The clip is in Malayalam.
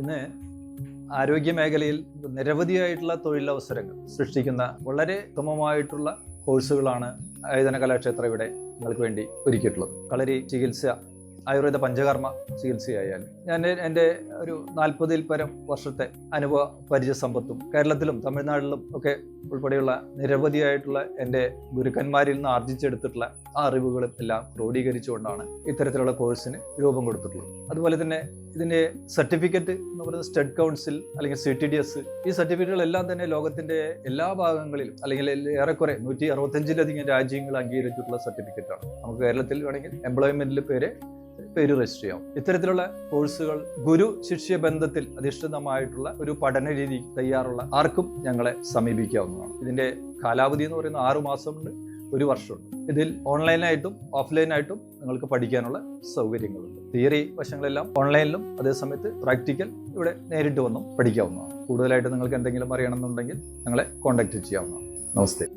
ഇന്ന് ആരോഗ്യ മേഖലയിൽ നിരവധിയായിട്ടുള്ള തൊഴിലവസരങ്ങൾ സൃഷ്ടിക്കുന്ന വളരെ ഉത്തമമായിട്ടുള്ള കോഴ്സുകളാണ് ആയുധന കലാക്ഷേത്രം ഇവിടെ നിങ്ങൾക്ക് വേണ്ടി ഒരുക്കിയിട്ടുള്ളത്. കളരി ചികിത്സ, ആയുർവേദ പഞ്ചകർമ്മ ചികിത്സയായാലും ഞാൻ എൻ്റെ ഒരു 40-ൽ പരം വർഷത്തെ അനുഭവ പരിചയ സമ്പത്തും കേരളത്തിലും തമിഴ്നാട്ടിലും ഒക്കെ ഉൾപ്പെടെയുള്ള നിരവധിയായിട്ടുള്ള എൻ്റെ ഗുരുക്കന്മാരിൽ നിന്ന് ആർജിച്ചെടുത്തിട്ടുള്ള ആ അറിവുകളും എല്ലാം ക്രോഡീകരിച്ചുകൊണ്ടാണ് ഇത്തരത്തിലുള്ള കോഴ്സിന് രൂപം കൊടുത്തിട്ടുള്ളത്. അതുപോലെ തന്നെ ഇതിൻ്റെ സർട്ടിഫിക്കറ്റ് എന്ന് പറയുന്നത് സ്റ്റഡ് കൗൺസിൽ അല്ലെങ്കിൽ CTDS, ഈ സർട്ടിഫിക്കറ്റുകളെല്ലാം തന്നെ ലോകത്തിൻ്റെ എല്ലാ ഭാഗങ്ങളിലും അല്ലെങ്കിൽ ഏറെക്കുറെ 165-ലധികം രാജ്യങ്ങൾ അംഗീകരിച്ചിട്ടുള്ള സർട്ടിഫിക്കറ്റാണ്. നമുക്ക് കേരളത്തിൽ വേണമെങ്കിൽ എംപ്ലോയ്മെന്റിൽ പേര് രജിസ്റ്റർ ചെയ്യാം. ഇത്തരത്തിലുള്ള കോഴ്സുകൾ ഗുരു ശിഷ്യ ബന്ധത്തിൽ അധിഷ്ഠിതമായിട്ടുള്ള ഒരു പഠന രീതി തയ്യാറുള്ള ആർക്കും ഞങ്ങളെ സമീപിക്കാവുന്നതാണ്. ഇതിന്റെ കാലാവധി എന്ന് പറയുന്നത് 6 മാസമുണ്ട്, 1 വർഷമുണ്ട്. ഇതിൽ ഓൺലൈനായിട്ടും ഓഫ്ലൈനായിട്ടും നിങ്ങൾക്ക് പഠിക്കാനുള്ള സൗകര്യങ്ങളുണ്ട്. തിയറി വശങ്ങളെല്ലാം ഓൺലൈനിലും അതേസമയത്ത് പ്രാക്ടിക്കൽ ഇവിടെ നേരിട്ട് വന്നും പഠിക്കാവുന്നതാണ്. കൂടുതലായിട്ട് നിങ്ങൾക്ക് എന്തെങ്കിലും അറിയണമെന്നുണ്ടെങ്കിൽ ഞങ്ങളെ കോൺടാക്ട് ചെയ്യാവുന്നതാണ്. നമസ്തേ.